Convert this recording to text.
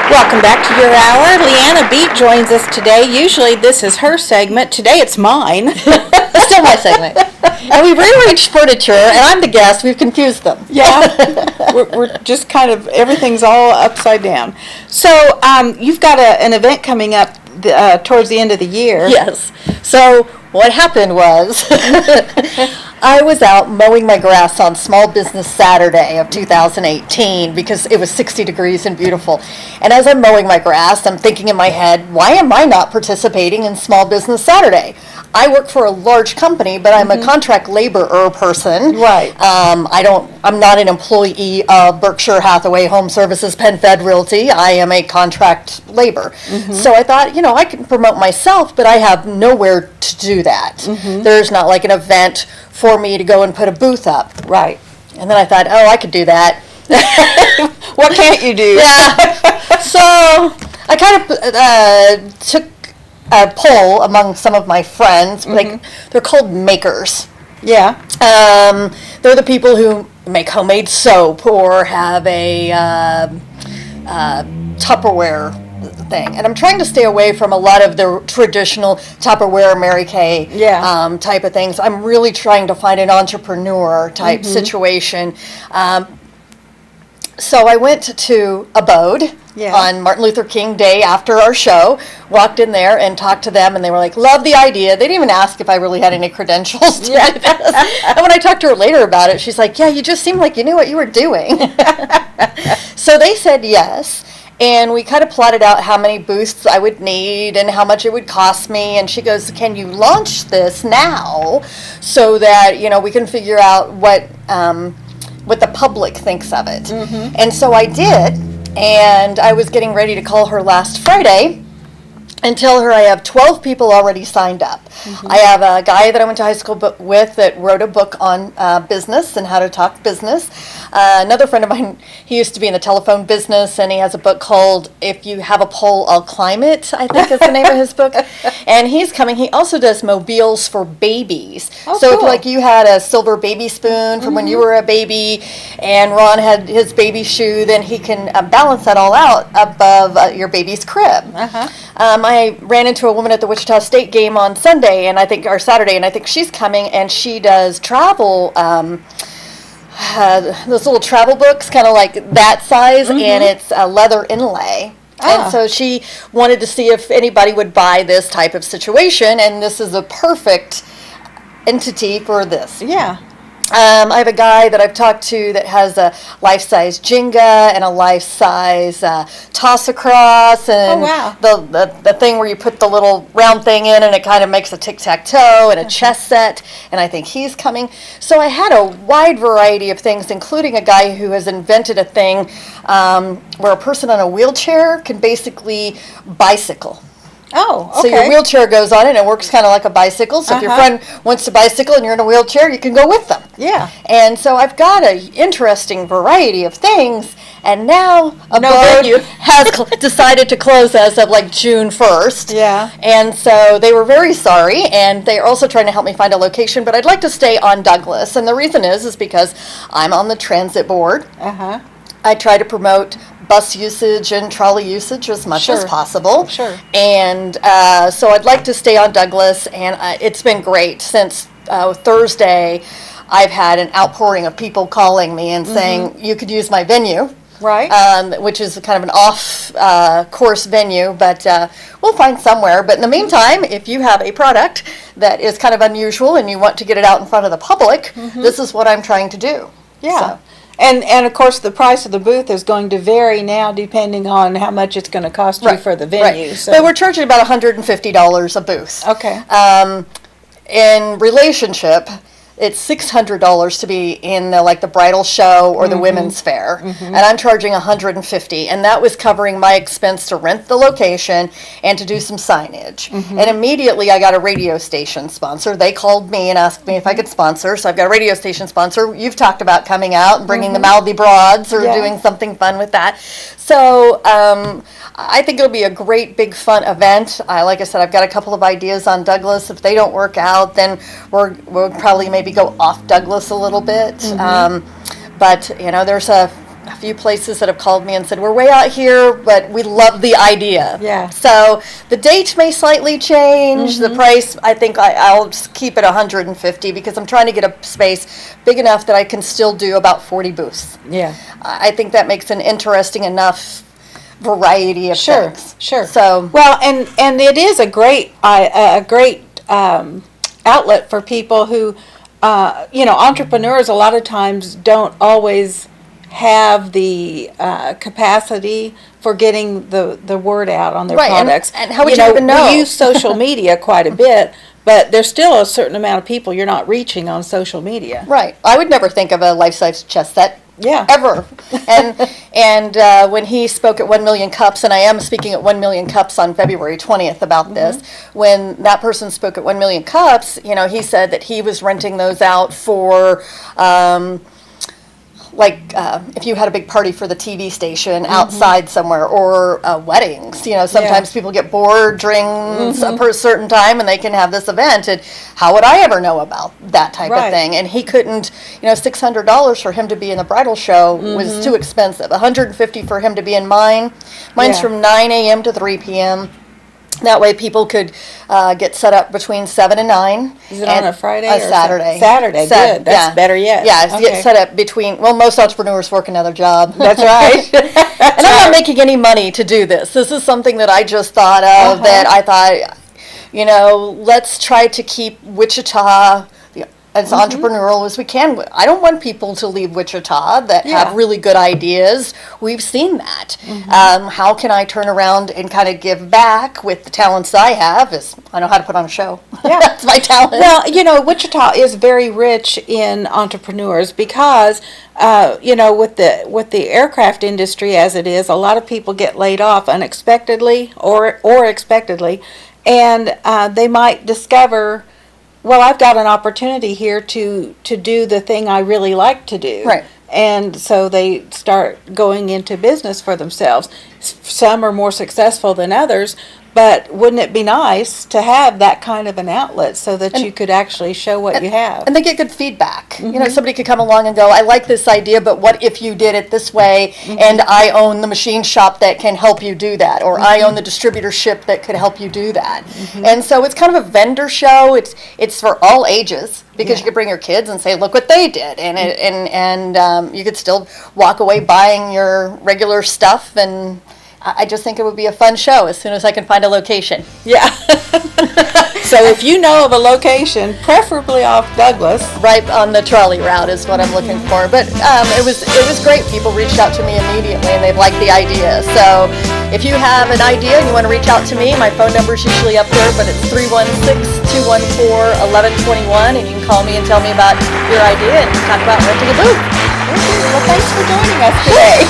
Welcome back to your hour. LeAnna Beat joins us today. Usually this is her segment. Today it's mine. It's still my segment. And we've rearranged furniture, and I'm the guest. We've confused them. Yeah, we're just kind of, everything's all upside down. So you've got an event coming up towards the end of the year. Yes. So what happened was I was out mowing my grass on Small Business Saturday of 2018 because it was 60 degrees and beautiful. And as I'm mowing my grass, I'm thinking in my head, why am I not participating in Small Business Saturday? I work for a large company, but I'm a contract laborer person. Right. I'm not an employee of Berkshire Hathaway Home Services, Penn Fed Realty. I am a contract labor. So I thought, I can promote myself, but I have nowhere to do that. There's not like an event for me to go and put a booth up. Right. And then I thought, I could do that. What can't you do? Yeah. So I kind of took a poll among some of my friends. Like, they're called makers. Yeah. They're the people who make homemade soap or have a Tupperware thing. And I'm trying to stay away from a lot of the traditional Tupperware, Mary Kay type of things. I'm really trying to find an entrepreneur type situation. So I went to Abode on Martin Luther King Day after our show, walked in there and talked to them, and they were like, love the idea. They didn't even ask if I really had any credentials to do this. And when I talked to her later about it, she's like, yeah, you just seemed like you knew what you were doing. So they said yes. And we kind of plotted out how many booths I would need and how much it would cost me. And she goes, can you launch this now so that, we can figure out what the public thinks of it. And so I did, and I was getting ready to call her last Friday and tell her I have 12 people already signed up. I have a guy that I went to high school with that wrote a book on business and how to talk business. Another friend of mine, he used to be in the telephone business, and he has a book called If You Have a Pole, I'll Climb It, I think is the name of his book. And he's coming. He also does mobiles for babies. So cool. if you had a silver baby spoon from when you were a baby, and Ron had his baby shoe, then he can balance that all out above your baby's crib. I ran into a woman at the Wichita State game on Saturday, and I think she's coming, and she does travel, those little travel books, kind of like that size, and it's a leather inlay. And so she wanted to see if anybody would buy this type of situation, and this is a perfect entity for this. Yeah. I have a guy that I've talked to that has a life-size Jenga and a life-size toss-across, and the thing where you put the little round thing in and it kind of makes a tic-tac-toe, and a chess set, and I think he's coming. So I had a wide variety of things, including a guy who has invented a thing where a person on a wheelchair can basically bicycle. Oh, okay. So your wheelchair goes on it, and it works kind of like a bicycle. So if your friend wants to bicycle and you're in a wheelchair, you can go with them. Yeah. And so I've got an interesting variety of things, and now venue Abode has decided to close as of like June 1st. Yeah. And so they were very sorry, and they're also trying to help me find a location, but I'd like to stay on Douglas. And the reason is because I'm on the transit board. I try to promote bus usage and trolley usage as much as possible. Sure. And so I'd like to stay on Douglas, and it's been great. Since Thursday, I've had an outpouring of people calling me and saying, you could use my venue. Right. Which is kind of an off-course venue, but we'll find somewhere. But in the meantime, if you have a product that is kind of unusual and you want to get it out in front of the public, this is what I'm trying to do. Yeah. So. And of course, the price of the booth is going to vary now depending on how much it's going to cost you for the venue. So. But we're charging about $150 a booth. Okay. In relationship, it's $600 to be in the bridal show or the women's fair, and I'm charging $150, and that was covering my expense to rent the location and to do some signage. And immediately I got a radio station sponsor. They called me and asked me if I could sponsor, so I've got a radio station sponsor. You've talked about coming out and bringing the Mouthy Broads or doing something fun with that. So I think it'll be a great, big, fun event. Like I said, I've got a couple of ideas on Douglas. If they don't work out, then we'll probably maybe go off Douglas a little bit. But, there's a a few places that have called me and said, we're way out here, but we love the idea. Yeah. So the date may slightly change. The price, I think I'll just keep it 150 because I'm trying to get a space big enough that I can still do about 40 booths. Yeah. I think that makes an interesting enough variety of things. Sure. So well, and it is a great outlet for people who, entrepreneurs a lot of times don't always have the capacity for getting the word out on their products. And how would you even know? We use social media quite a bit, but there's still a certain amount of people you're not reaching on social media. Right. I would never think of a life-size chess set. Yeah. Ever. And when he spoke at 1 Million Cups, and I am speaking at 1 Million Cups on February 20th about this, when that person spoke at 1 Million Cups, he said that he was renting those out for if you had a big party for the TV station outside somewhere, or weddings. Sometimes people get bored during a certain time and they can have this event. And how would I ever know about that type of thing? And he couldn't, $600 for him to be in the bridal show was too expensive. $150 for him to be in mine. Mine's from 9 a.m. to 3 p.m. That way people could get set up between 7 and 9. Is it on a Friday or Saturday? Saturday, good. That's better yet. Yeah, get set up between, most entrepreneurs work another job. That's right. And I'm not making any money to do this. This is something that I just thought of, that I thought, let's try to keep Wichita as entrepreneurial as we can. I don't want people to leave Wichita that have really good ideas. We've seen that. How can I turn around and kind of give back with the talents I have? I know how to put on a show. Yeah. That's my talent. Well, Wichita is very rich in entrepreneurs because, with the aircraft industry as it is, a lot of people get laid off unexpectedly or expectedly, and they might discover, well, I've got an opportunity here to do the thing I really like to do. Right. And so they start going into business for themselves. Some are more successful than others, but wouldn't it be nice to have that kind of an outlet so that you could actually show what you have? And they get good feedback. Somebody could come along and go, I like this idea, but what if you did it this way, and I own the machine shop that can help you do that, or I own the distributorship that could help you do that. And so it's kind of a vendor show. It's for all ages, because you could bring your kids and say, look what they did, and you could still walk away buying your regular stuff. And I just think it would be a fun show as soon as I can find a location. Yeah. So if you know of a location, preferably off Douglas, right on the trolley route is what I'm looking for. But it was great. People reached out to me immediately and they liked the idea. So if you have an idea and you want to reach out to me, my phone number is usually up there, but it's 316-214-1121, and you can call me and tell me about your idea and talk about renting a booth. well, thanks for joining us today.